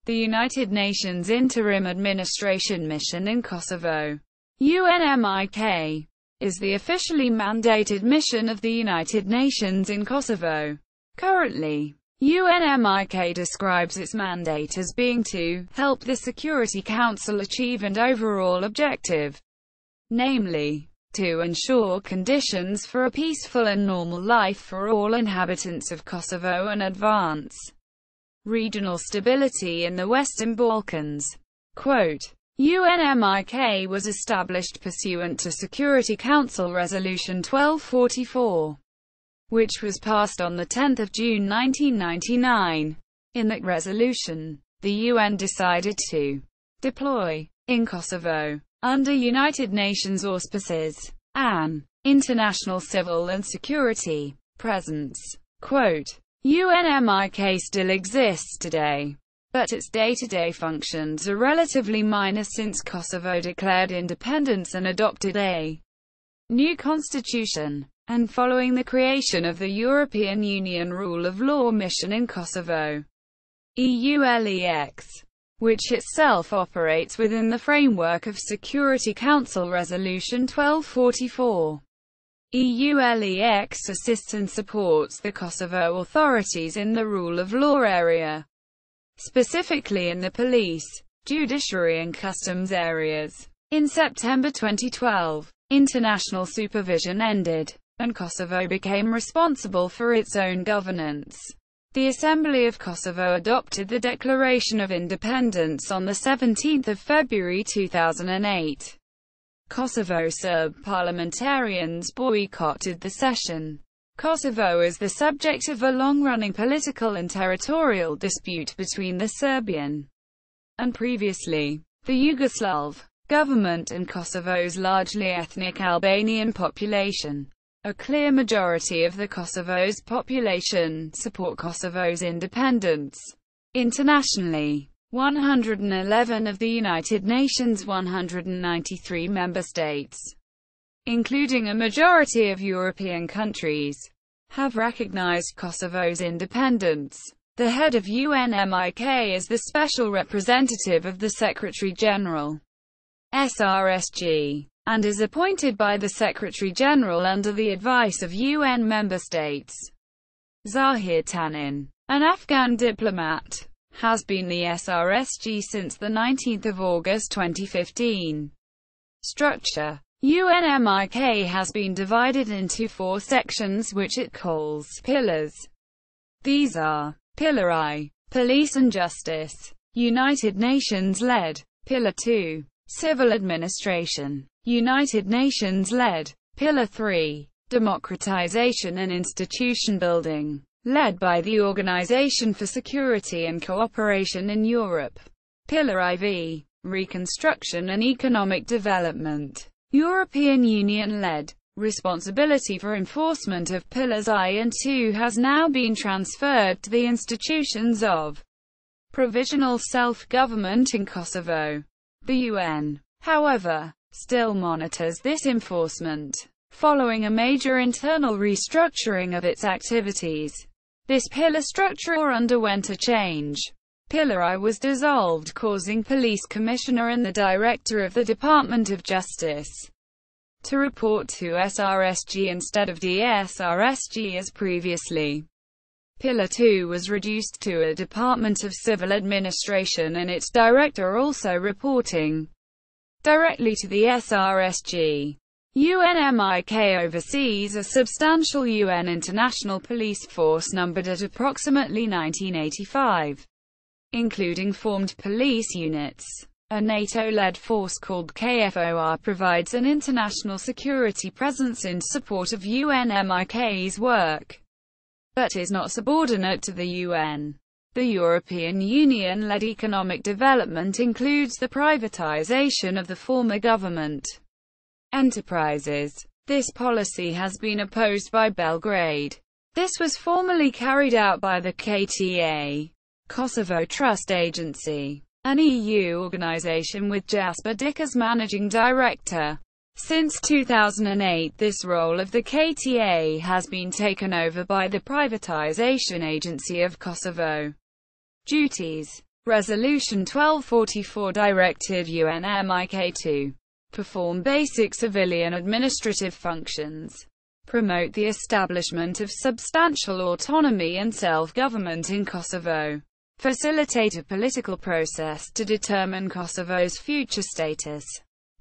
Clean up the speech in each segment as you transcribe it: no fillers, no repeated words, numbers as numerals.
The United Nations Interim Administration Mission in Kosovo, UNMIK, is the officially mandated mission of the United Nations in Kosovo. Currently, UNMIK describes its mandate as being to help the Security Council achieve an overall objective, namely, to ensure conditions for a peaceful and normal life for all inhabitants of Kosovo and advance regional stability in the Western Balkans. Quote, UNMIK was established pursuant to Security Council Resolution 1244, which was passed on 10 June 1999. In that resolution, the UN decided to deploy, in Kosovo, under United Nations auspices, an international civil and security presence. Quote, UNMIK still exists today, but its day-to-day functions are relatively minor since Kosovo declared independence and adopted a new constitution, and following the creation of the European Union Rule of Law Mission in Kosovo, EULEX, which itself operates within the framework of Security Council Resolution 1244. EULEX assists and supports the Kosovo authorities in the rule of law area, specifically in the police, judiciary and customs areas. In September 2012, international supervision ended, and Kosovo became responsible for its own governance. The Assembly of Kosovo adopted the Declaration of Independence on 17 February 2008. Kosovo Serb parliamentarians boycotted the session. Kosovo is the subject of a long-running political and territorial dispute between the Serbian and previously the Yugoslav government and Kosovo's largely ethnic Albanian population. A clear majority of the Kosovo's population support Kosovo's independence. Internationally, 111 of the United Nations' 193 member states, including a majority of European countries, have recognized Kosovo's independence. The head of UNMIK is the special representative of the Secretary-General, SRSG, and is appointed by the Secretary-General under the advice of UN member states. Zahir Tanin, an Afghan diplomat, has been the SRSG since 19 August 2015. Structure: UNMIK has been divided into 4 sections which it calls pillars. These are Pillar I, Police and Justice, United Nations-led; Pillar II, Civil Administration, United Nations-led; Pillar III, Democratization and Institution Building, led by the Organization for Security and Cooperation in Europe; Pillar IV, Reconstruction and Economic Development, European Union-led. Responsibility for enforcement of Pillars I and II has now been transferred to the institutions of Provisional Self-Government in Kosovo. The UN, however, still monitors this enforcement, following a major internal restructuring of its activities. This pillar structure underwent a change. Pillar I was dissolved, causing Police Commissioner and the Director of the Department of Justice to report to SRSG instead of DSRSG as previously. Pillar II was reduced to a Department of Civil Administration and its director also reporting directly to the SRSG. UNMIK oversees a substantial UN international police force numbered at approximately 1985, including formed police units. A NATO-led force called KFOR provides an international security presence in support of UNMIK's work, but is not subordinate to the UN. The European Union-led economic development includes the privatization of the former government enterprises. This policy has been opposed by Belgrade. This was formally carried out by the KTA, Kosovo Trust Agency, an EU organization with Jasper Dick as managing director. Since 2008, this role of the KTA has been taken over by the Privatization Agency of Kosovo. Duties: Resolution 1244 directed UNMIK to perform basic civilian administrative functions, promote the establishment of substantial autonomy and self-government in Kosovo, facilitate a political process to determine Kosovo's future status,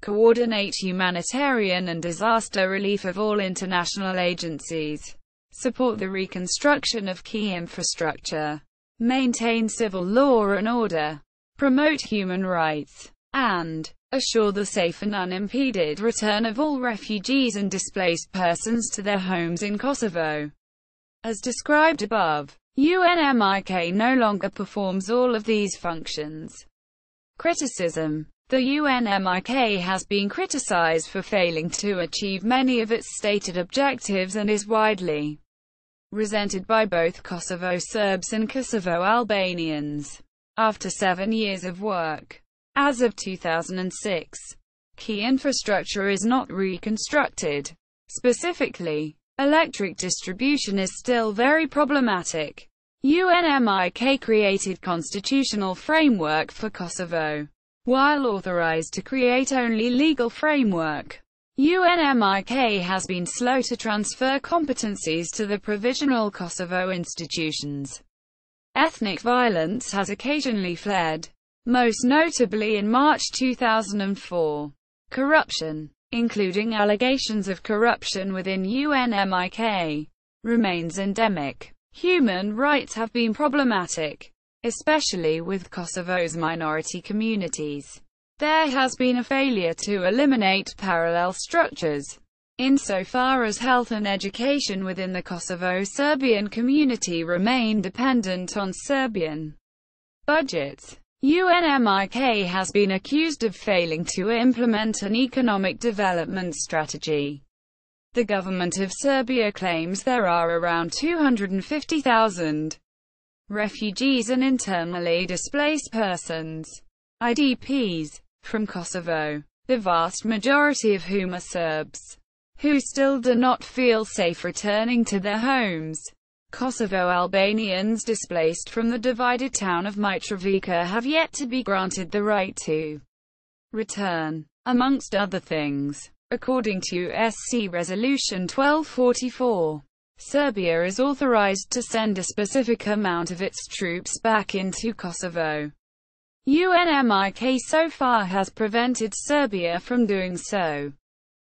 coordinate humanitarian and disaster relief of all international agencies, support the reconstruction of key infrastructure, maintain civil law and order, promote human rights, and assure the safe and unimpeded return of all refugees and displaced persons to their homes in Kosovo. As described above, UNMIK no longer performs all of these functions. Criticism. The UNMIK has been criticized for failing to achieve many of its stated objectives and is widely resented by both Kosovo Serbs and Kosovo Albanians. After 7 years of work, as of 2006, key infrastructure is not reconstructed. Specifically, electric distribution is still very problematic. UNMIK created constitutional framework for Kosovo, while authorized to create only legal framework. UNMIK has been slow to transfer competencies to the provisional Kosovo institutions. Ethnic violence has occasionally flared, most notably in March 2004. Corruption, including allegations of corruption within UNMIK, remains endemic. Human rights have been problematic, especially with Kosovo's minority communities. There has been a failure to eliminate parallel structures, insofar as health and education within the Kosovo-Serbian community remain dependent on Serbian budgets. UNMIK has been accused of failing to implement an economic development strategy. The government of Serbia claims there are around 250,000 refugees and internally displaced persons, IDPs, from Kosovo, the vast majority of whom are Serbs, who still do not feel safe returning to their homes. Kosovo Albanians displaced from the divided town of Mitrovica have yet to be granted the right to return, amongst other things. According to SC Resolution 1244, Serbia is authorized to send a specific amount of its troops back into Kosovo. UNMIK so far has prevented Serbia from doing so,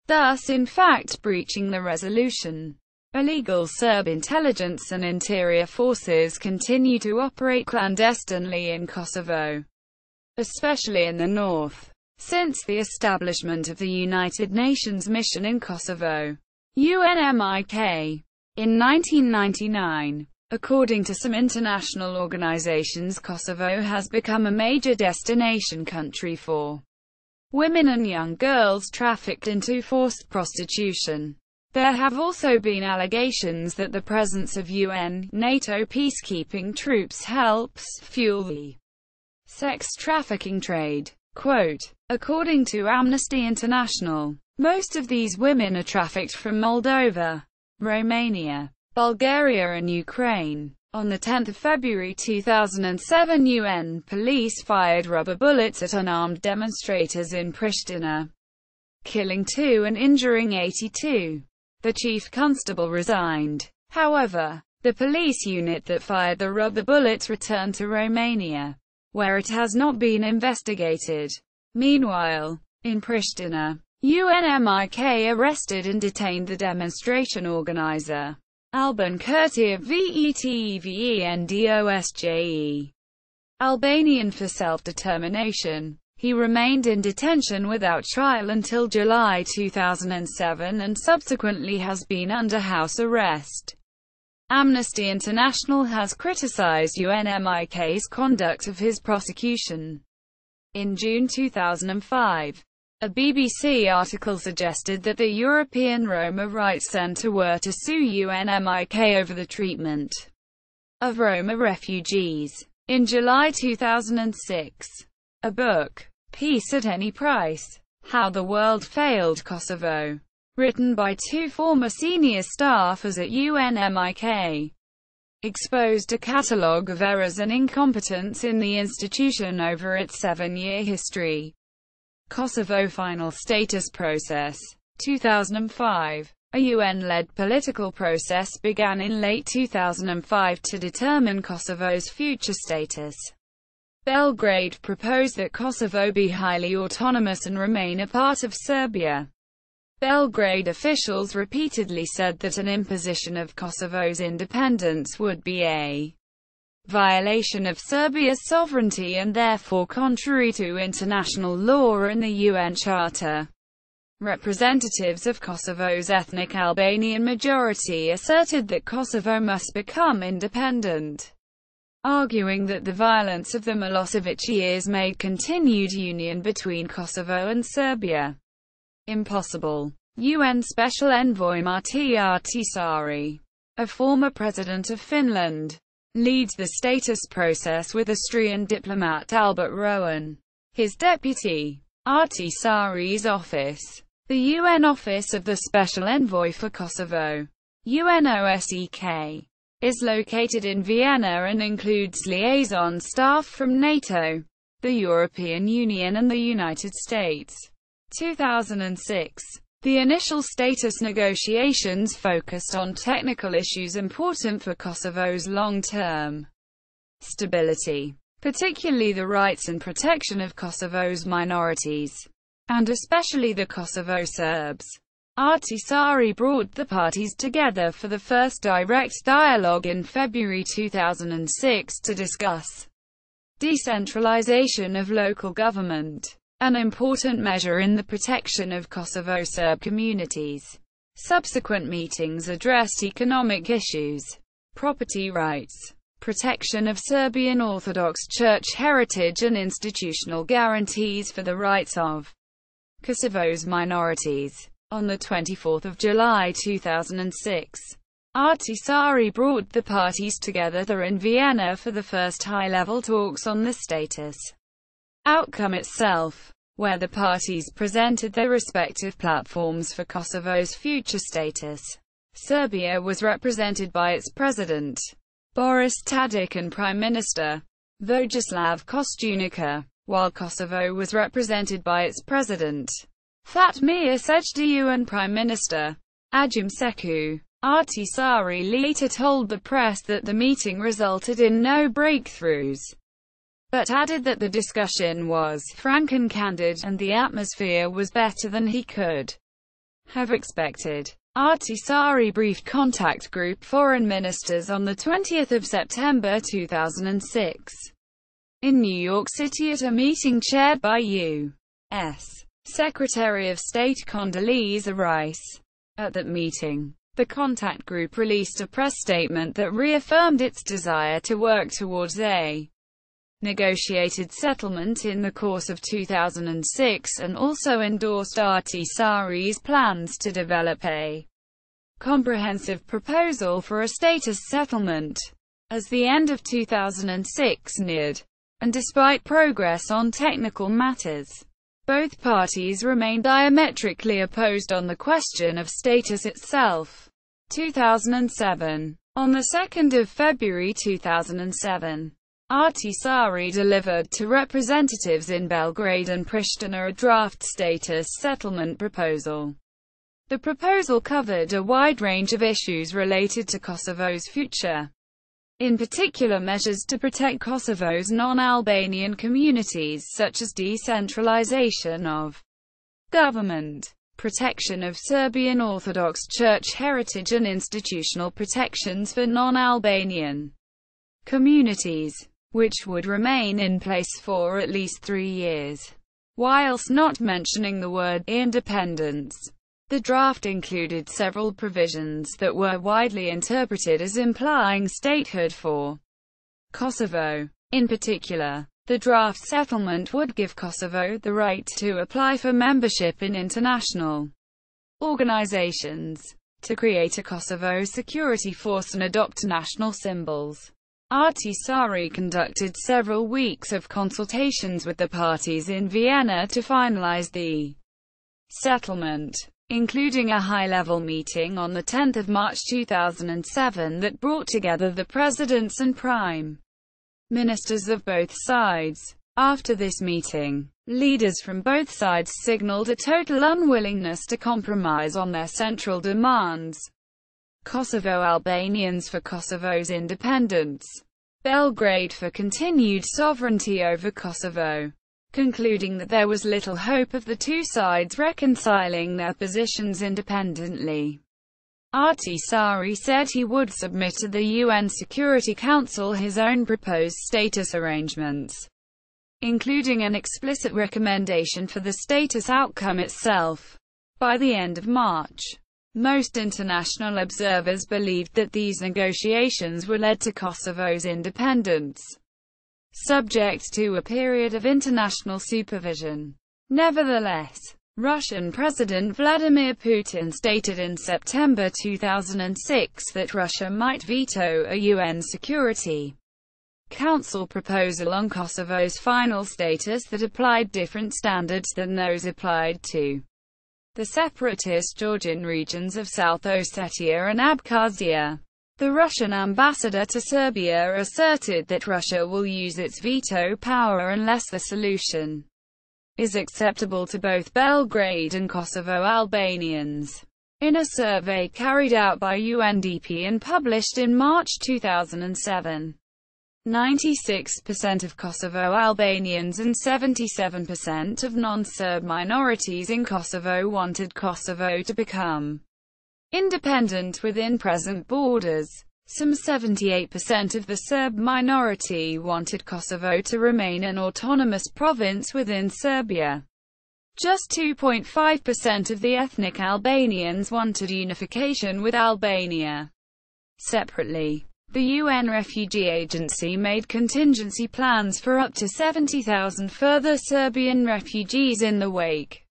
thus in fact breaching the resolution. Illegal Serb intelligence and interior forces continue to operate clandestinely in Kosovo, especially in the north. Since the establishment of the United Nations mission in Kosovo, UNMIK, in 1999, according to some international organizations, Kosovo has become a major destination country for women and young girls trafficked into forced prostitution. There have also been allegations that the presence of UN, NATO peacekeeping troops helps fuel the sex trafficking trade. Quote, according to Amnesty International, most of these women are trafficked from Moldova, Romania, Bulgaria and Ukraine. On 10 February 2007, UN police fired rubber bullets at unarmed demonstrators in Pristina, killing 2 and injuring 82. The chief constable resigned. However, the police unit that fired the rubber bullets returned to Romania, where it has not been investigated. Meanwhile, in Pristina, UNMIK arrested and detained the demonstration organizer, Alban Kurti of VETEVENDOSJE, Albanian for self-determination. He remained in detention without trial until July 2007 and subsequently has been under house arrest. Amnesty International has criticized UNMIK's conduct of his prosecution. In June 2005, a BBC article suggested that the European Roma Rights Centre were to sue UNMIK over the treatment of Roma refugees. In July 2006, a book, Peace at Any Price, How the World Failed Kosovo, written by 2 former senior staffers at UNMIK, exposed a catalogue of errors and incompetence in the institution over its 7-year history. Kosovo final status process. 2005. A UN-led political process began in late 2005 to determine Kosovo's future status. Belgrade proposed that Kosovo be highly autonomous and remain a part of Serbia. Belgrade officials repeatedly said that an imposition of Kosovo's independence would be a violation of Serbia's sovereignty and therefore contrary to international law and the UN Charter. Representatives of Kosovo's ethnic Albanian majority asserted that Kosovo must become independent, arguing that the violence of the Milosevic years made continued union between Kosovo and Serbia impossible. UN Special Envoy Martti Ahtisaari, a former president of Finland, leads the status process with Austrian diplomat Albert Rowan, his deputy. Ahtisaari's office. The UN Office of the Special Envoy for Kosovo, UNOSEK, is located in Vienna and includes liaison staff from NATO, the European Union and the United States. 2006. The initial status negotiations focused on technical issues important for Kosovo's long-term stability, particularly the rights and protection of Kosovo's minorities, and especially the Kosovo Serbs. Ahtisaari brought the parties together for the first direct dialogue in February 2006 to discuss decentralization of local government, an important measure in the protection of Kosovo Serb communities. Subsequent meetings addressed economic issues, property rights, protection of Serbian Orthodox Church heritage and institutional guarantees for the rights of Kosovo's minorities. On 24 July 2006, Ahtisaari brought the parties together in Vienna for the first high-level talks on the status outcome itself, where the parties presented their respective platforms for Kosovo's future status. Serbia was represented by its president, Boris Tadic, and Prime Minister, Vojislav Koštunica, while Kosovo was represented by its president, Fatmir Sejdiu, and Prime Minister, Agim Seku. Ahtisaari later told the press that the meeting resulted in no breakthroughs, but added that the discussion was frank and candid, and the atmosphere was better than he could have expected. Ahtisaari briefed contact group foreign ministers on 20 September 2006 in New York City at a meeting chaired by U.S. Secretary of State Condoleezza Rice. At that meeting, the contact group released a press statement that reaffirmed its desire to work towards a negotiated settlement in the course of 2006 and also endorsed Ahtisaari's plans to develop a comprehensive proposal for a status settlement. As the end of 2006 neared, and despite progress on technical matters, both parties remained diametrically opposed on the question of status itself. 2007. On 2 February 2007, Ahtisaari delivered to representatives in Belgrade and Pristina a draft status settlement proposal. The proposal covered a wide range of issues related to Kosovo's future, in particular measures to protect Kosovo's non-Albanian communities such as decentralization of government, protection of Serbian Orthodox Church heritage and institutional protections for non-Albanian communities, which would remain in place for at least 3 years. Whilst not mentioning the word independence, the draft included several provisions that were widely interpreted as implying statehood for Kosovo. In particular, the draft settlement would give Kosovo the right to apply for membership in international organizations, to create a Kosovo security force and adopt national symbols. Ahtisaari conducted several weeks of consultations with the parties in Vienna to finalize the settlement. including a high-level meeting on 10 March 2007 that brought together the presidents and prime ministers of both sides. After this meeting, leaders from both sides signaled a total unwillingness to compromise on their central demands. Kosovo Albanians for Kosovo's independence. Belgrade for continued sovereignty over Kosovo, concluding that there was little hope of the two sides reconciling their positions independently. Ahtisaari said he would submit to the UN Security Council his own proposed status arrangements, including an explicit recommendation for the status outcome itself. By the end of March, most international observers believed that these negotiations were led to Kosovo's independence, subject to a period of international supervision. Nevertheless, Russian President Vladimir Putin stated in September 2006 that Russia might veto a UN Security Council proposal on Kosovo's final status that applied different standards than those applied to the separatist Georgian regions of South Ossetia and Abkhazia. The Russian ambassador to Serbia asserted that Russia will use its veto power unless the solution is acceptable to both Belgrade and Kosovo Albanians. In a survey carried out by UNDP and published in March 2007, 96% of Kosovo Albanians and 77% of non-Serb minorities in Kosovo wanted Kosovo to become independent within present borders. Some 78% of the Serb minority wanted Kosovo to remain an autonomous province within Serbia. Just 2.5% of the ethnic Albanians wanted unification with Albania. Separately, the UN Refugee Agency made contingency plans for up to 70,000 further Serbian refugees in the wake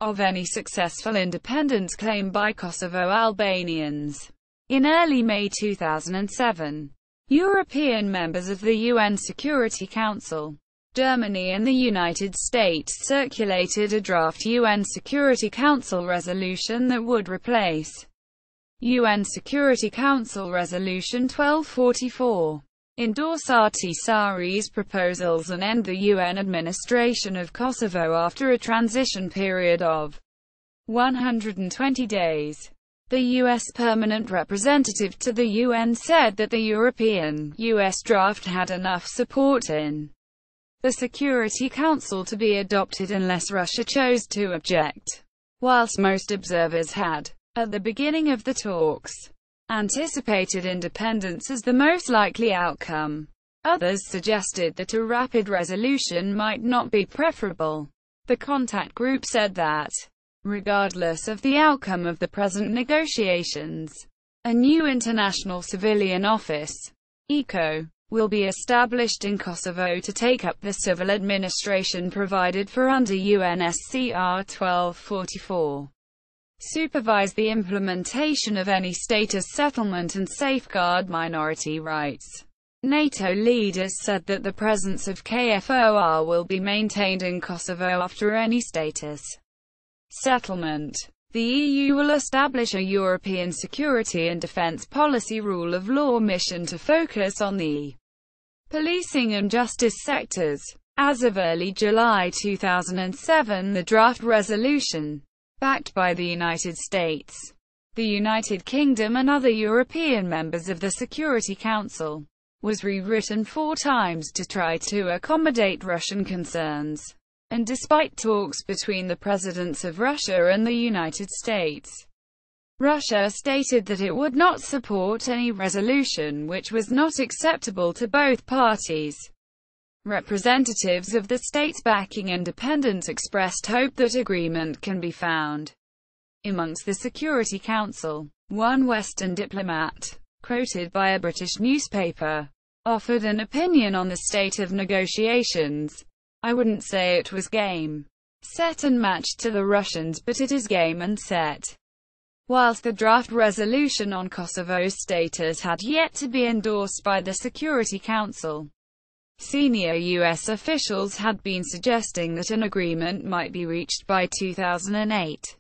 of any successful independence claim by Kosovo Albanians. In early May 2007, European members of the UN Security Council, Germany and the United States circulated a draft UN Security Council resolution that would replace UN Security Council Resolution 1244, endorse Ahtisaari's proposals and end the UN administration of Kosovo after a transition period of 120 days. The U.S. permanent representative to the UN said that the European-US draft had enough support in the Security Council to be adopted unless Russia chose to object. Whilst most observers had, at the beginning of the talks, anticipated independence as the most likely outcome, others suggested that a rapid resolution might not be preferable. The contact group said that, regardless of the outcome of the present negotiations, a new International Civilian Office, ECO, will be established in Kosovo to take up the civil administration provided for under UNSCR 1244, supervise the implementation of any status settlement and safeguard minority rights. NATO leaders said that the presence of KFOR will be maintained in Kosovo after any status settlement. The EU will establish a European security and defence policy rule of law mission to focus on the policing and justice sectors. As of early July 2007, the draft resolution, backed by the United States, the United Kingdom and other European members of the Security Council, was rewritten 4 times to try to accommodate Russian concerns. And despite talks between the presidents of Russia and the United States, Russia stated that it would not support any resolution which was not acceptable to both parties. Representatives of the states backing independence expressed hope that agreement can be found amongst the Security Council. One Western diplomat, quoted by a British newspaper, offered an opinion on the state of negotiations. "I wouldn't say it was game, set and matched to the Russians, but it is game and set." Whilst the draft resolution on Kosovo's status had yet to be endorsed by the Security Council, senior U.S. officials had been suggesting that an agreement might be reached by 2008.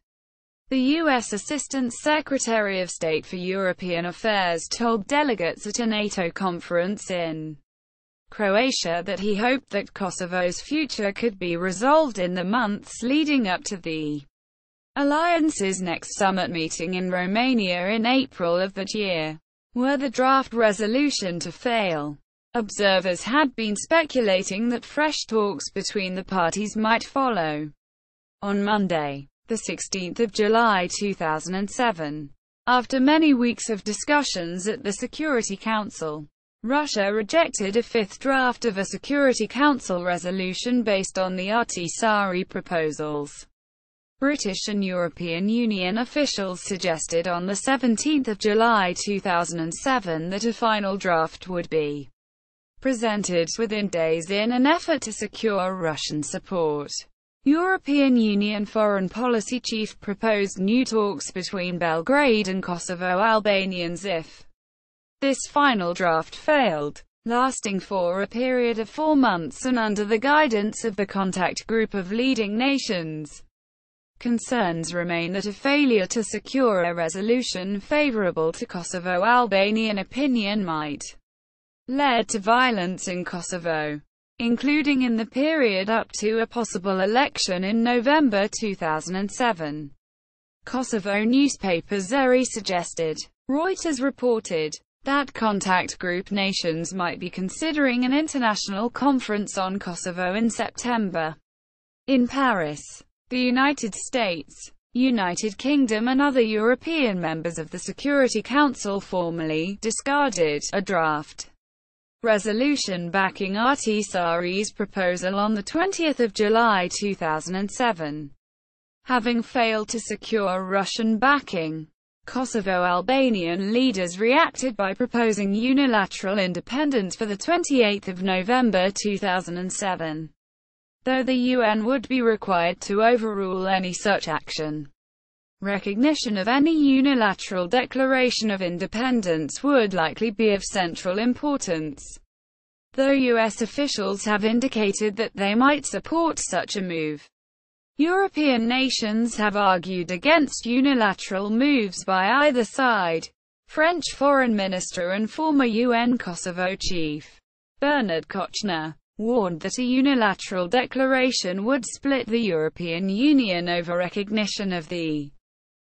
The U.S. Assistant Secretary of State for European Affairs told delegates at a NATO conference in Croatia that he hoped that Kosovo's future could be resolved in the months leading up to the alliance's next summit meeting in Romania in April of that year. Were the draft resolution to fail, observers had been speculating that fresh talks between the parties might follow. On Monday, the 16th of July 2007, after many weeks of discussions at the Security Council, Russia rejected a fifth draft of a Security Council resolution based on the Ahtisaari proposals. British and European Union officials suggested on the 17th of July 2007 that a final draft would be presented within days in an effort to secure Russian support. European Union Foreign Policy Chief proposed new talks between Belgrade and Kosovo Albanians if this final draft failed, lasting for a period of 4 months and under the guidance of the contact group of leading nations. Concerns remain that a failure to secure a resolution favorable to Kosovo Albanian opinion might lead to violence in Kosovo, including in the period up to a possible election in November 2007. Kosovo newspaper Zeri suggested. Reuters reported that contact group nations might be considering an international conference on Kosovo in September in Paris. The United States, United Kingdom and other European members of the Security Council formally discarded a draft resolution backing Ahtisaari's proposal on 20 July 2007. Having failed to secure Russian backing, Kosovo Albanian leaders reacted by proposing unilateral independence for 28 November 2007. Though the UN would be required to overrule any such action. Recognition of any unilateral declaration of independence would likely be of central importance, though US officials have indicated that they might support such a move. European nations have argued against unilateral moves by either side. French Foreign Minister and former UN Kosovo chief, Bernard Kouchner, warned that a unilateral declaration would split the European Union over recognition of the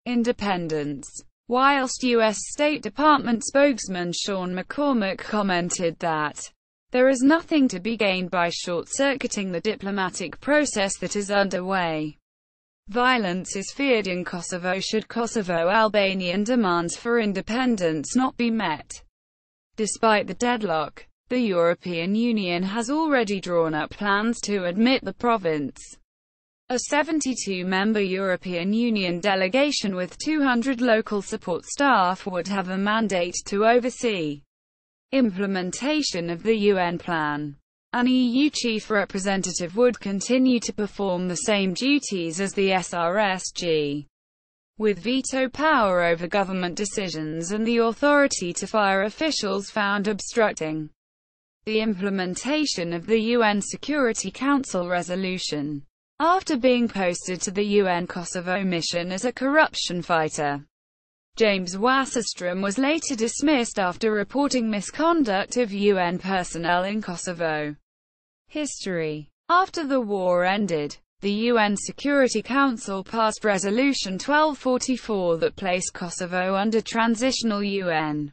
independence. Whilst U.S. State Department spokesman Sean McCormack commented that there is nothing to be gained by short-circuiting the diplomatic process that is underway. Violence is feared in Kosovo should Kosovo-Albanian demands for independence not be met. Despite the deadlock, the European Union has already drawn up plans to admit the province. A 72-member European Union delegation with 200 local support staff would have a mandate to oversee implementation of the UN plan. An EU chief representative would continue to perform the same duties as the SRSG, with veto power over government decisions and the authority to fire officials found obstructing the implementation of the UN Security Council resolution. After being posted to the UN Kosovo mission as a corruption fighter, James Wasserstrom was later dismissed after reporting misconduct of UN personnel in Kosovo. History. After the war ended, the UN Security Council passed Resolution 1244 that placed Kosovo under transitional UN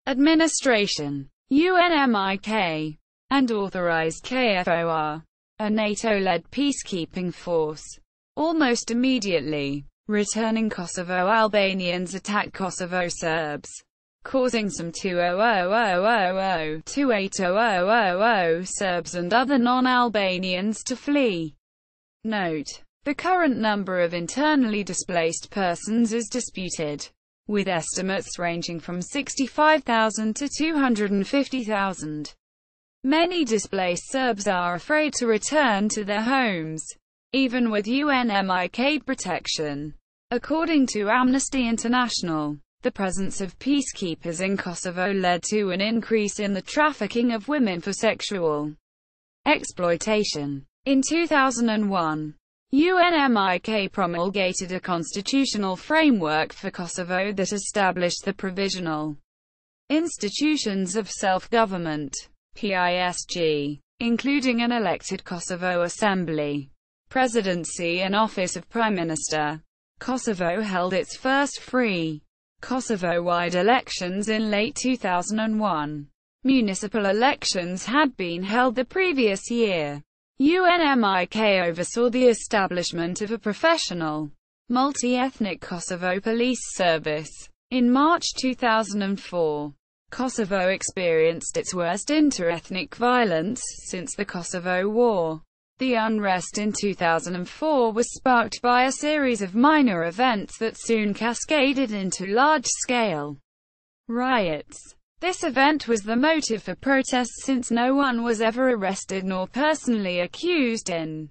administration, UNMIK, and authorized KFOR, a NATO-led peacekeeping force. Almost immediately, returning Kosovo Albanians attacked Kosovo Serbs, causing some 280,000 Serbs and other non-Albanians to flee. Note: the current number of internally displaced persons is disputed, with estimates ranging from 65,000 to 250,000. Many displaced Serbs are afraid to return to their homes, even with UNMIK protection. According to Amnesty International, the presence of peacekeepers in Kosovo led to an increase in the trafficking of women for sexual exploitation. In 2001, UNMIK promulgated a constitutional framework for Kosovo that established the provisional institutions of self-government, PISG, including an elected Kosovo Assembly, presidency and office of Prime Minister. Kosovo held its first free, Kosovo-wide elections in late 2001. Municipal elections had been held the previous year. UNMIK oversaw the establishment of a professional, multi-ethnic Kosovo police service. In March 2004, Kosovo experienced its worst inter-ethnic violence since the Kosovo War. The unrest in 2004 was sparked by a series of minor events that soon cascaded into large-scale riots. This event was the motive for protests since no one was ever arrested nor personally accused in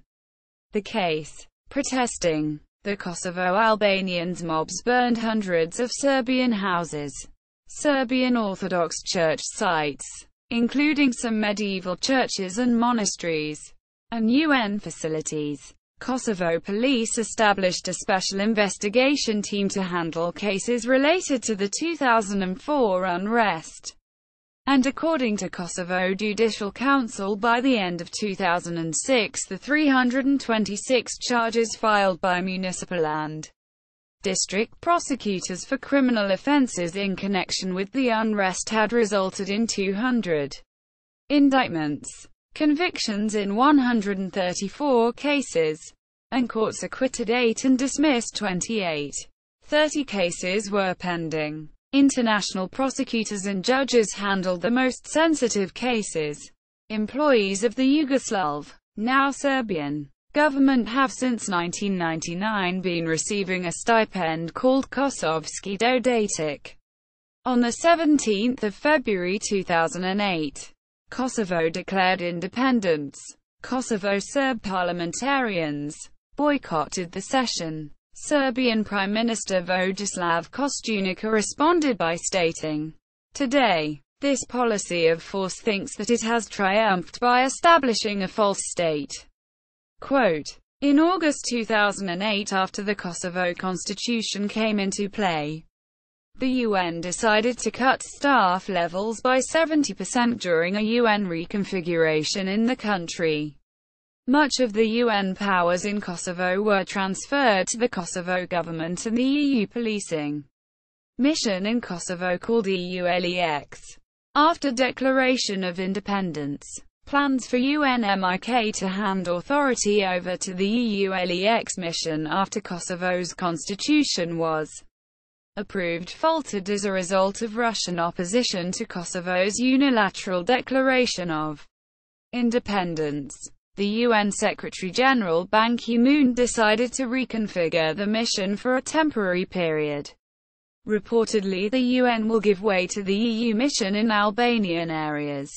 the case. Protesting the Kosovo Albanians, mobs burned hundreds of Serbian houses, Serbian Orthodox Church sites, including some medieval churches and monasteries, and UN facilities. Kosovo police established a special investigation team to handle cases related to the 2004 unrest. And according to Kosovo Judicial Council, by the end of 2006, the 326 charges filed by municipal and district prosecutors for criminal offences in connection with the unrest had resulted in 200 indictments, convictions in 134 cases, and courts acquitted 8 and dismissed 28. 30 cases were pending. International prosecutors and judges handled the most sensitive cases. Employees of the Yugoslav, now Serbian, government have since 1999 been receiving a stipend called Kosovski dodatak. On the 17th of February 2008, Kosovo declared independence. Kosovo Serb parliamentarians boycotted the session. Serbian Prime Minister Vojislav Koštunica responded by stating, "Today, this policy of force thinks that it has triumphed by establishing a false state." Quote, in August 2008, after the Kosovo constitution came into play, the UN decided to cut staff levels by 70% during a UN reconfiguration in the country. Much of the UN powers in Kosovo were transferred to the Kosovo government and the EU policing mission in Kosovo called EULEX. After declaration of independence, plans for UNMIK to hand authority over to the EULEX mission after Kosovo's constitution was approved faltered as a result of Russian opposition to Kosovo's unilateral declaration of independence. The UN Secretary-General Ban Ki-moon decided to reconfigure the mission for a temporary period. Reportedly, the UN will give way to the EU mission in Albanian areas,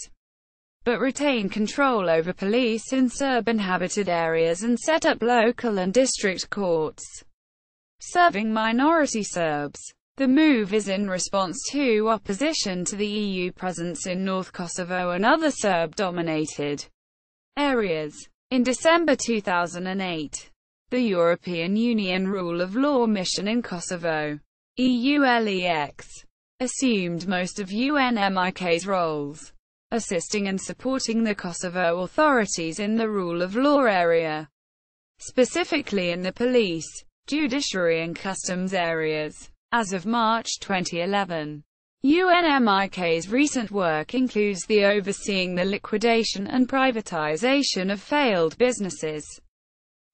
but retain control over police in Serb-inhabited areas and set up local and district courts serving minority Serbs. The move is in response to opposition to the EU presence in North Kosovo and other Serb-dominated areas. In December 2008, the European Union Rule of Law Mission in Kosovo, EULEX, assumed most of UNMIK's roles, assisting and supporting the Kosovo authorities in the rule of law area, specifically in the police, judiciary and customs areas. As of March 2011, UNMIK's recent work includes the overseeing the liquidation and privatization of failed businesses.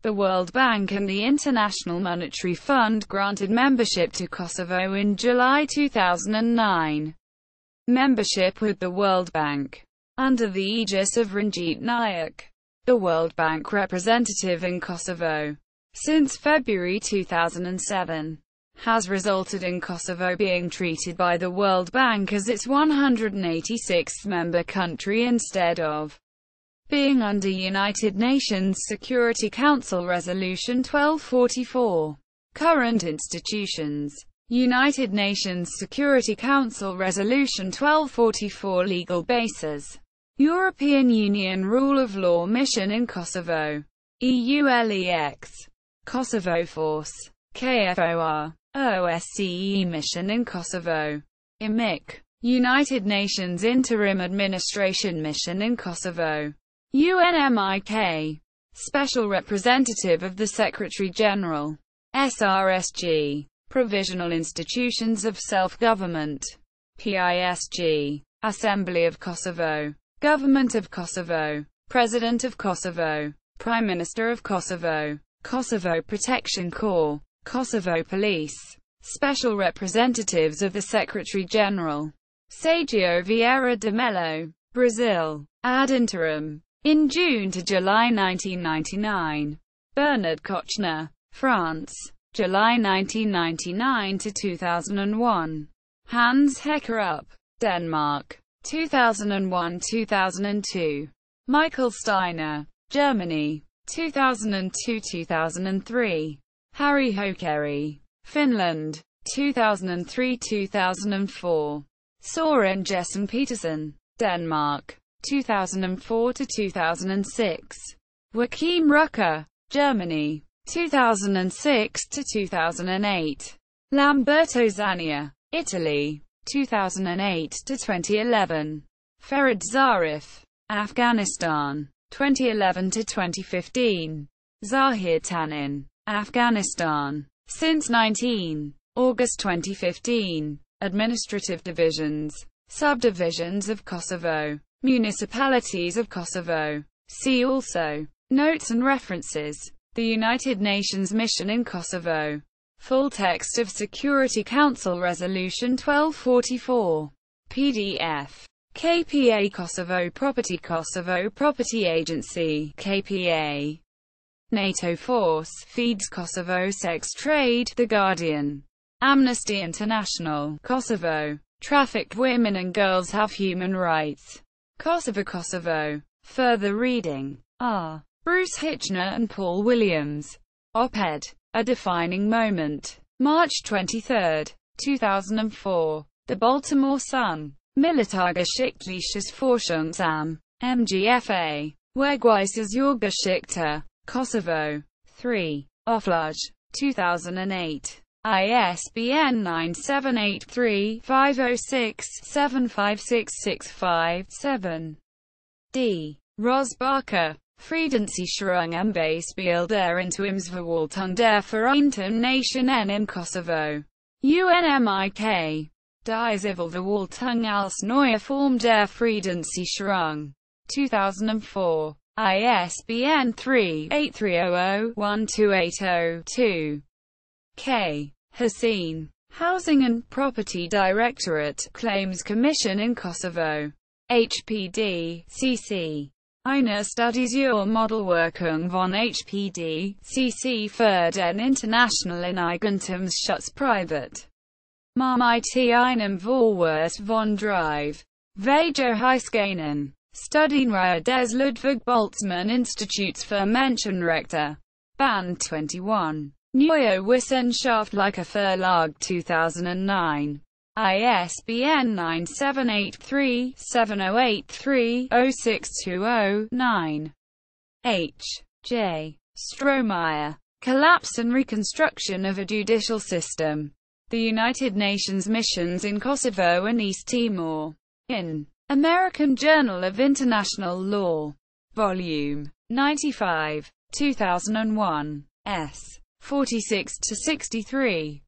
The World Bank and the International Monetary Fund granted membership to Kosovo in July 2009. Membership with the World Bank, under the aegis of Ranjit Nayak, the World Bank representative in Kosovo, since February 2007, has resulted in Kosovo being treated by the World Bank as its 186th member country instead of being under United Nations Security Council Resolution 1244. Current institutions: United Nations Security Council Resolution 1244. Legal basis: European Union Rule of Law Mission in Kosovo. EULEX, Kosovo Force, KFOR, OSCE Mission in Kosovo, UNMIK, United Nations Interim Administration Mission in Kosovo, UNMIK, Special Representative of the Secretary-General, SRSG, Provisional Institutions of Self-Government, PISG, Assembly of Kosovo, Government of Kosovo, President of Kosovo, Prime Minister of Kosovo, Kosovo Protection Corps, Kosovo Police, Special Representatives of the Secretary-General, Sergio Vieira de Mello, Brazil, ad interim, in June to July 1999, Bernard Kouchner, France, July 1999 to 2001, Hans Hekkerup, Denmark, 2001-2002, Michael Steiner, Germany, 2002-2003, Harry Hokeri, Finland, 2003-2004, Soren Jessen Petersen, Denmark, 2004-2006, Joachim Rucker, Germany, 2006-2008, Lamberto Zania, Italy, 2008-2011, Ferid Zarif, Afghanistan, 2011-2015, Zahir Tanin, Afghanistan, since 19 August 2015, Administrative Divisions, Subdivisions of Kosovo, Municipalities of Kosovo. See also, Notes and References, the United Nations Mission in Kosovo. Full text of Security Council Resolution 1244. PDF. KPA Kosovo Property Agency, KPA. NATO Force, feeds Kosovo Sex Trade, The Guardian. Amnesty International, Kosovo. Trafficked women and girls have human rights. Kosovo. Further reading. R. Bruce Hitchner and Paul Williams. Op-ed. A Defining Moment. March 23, 2004. The Baltimore Sun. Militärgeschichtliches Forschungsamt. MGFA. Wegweises Geschichte. Kosovo. 3. Offlage. 2008. ISBN 978-3-506-75665-7. D. Rosbacher. Friedenssicherung am Beispiel der Interimsverwaltung der Vereinten Nationen in Kosovo. UNMIK. Die Zivilverwaltung als neue Form der Friedenssicherung. 2004. ISBN 3-8300-12802. K. Hassin. Housing and Property Directorate, Claims Commission in Kosovo. HPD, CC. Eine Studies zur Modelwirkung von HPD, CC für den internationalen Eigentumsschutz privat. Mit einem Vorwort von Drive. Vejo Studienreihe des Ludwig Boltzmann Instituts für Menschenrechte. Band 21. Neue Wissenschaftlicher Verlag 2009. ISBN 978-3-7083-0620-9. H. J. Strohmeyer. Collapse and Reconstruction of a Judicial System. The United Nations Missions in Kosovo and East Timor. In American Journal of International Law. Volume 95. 2001. S. 46-63.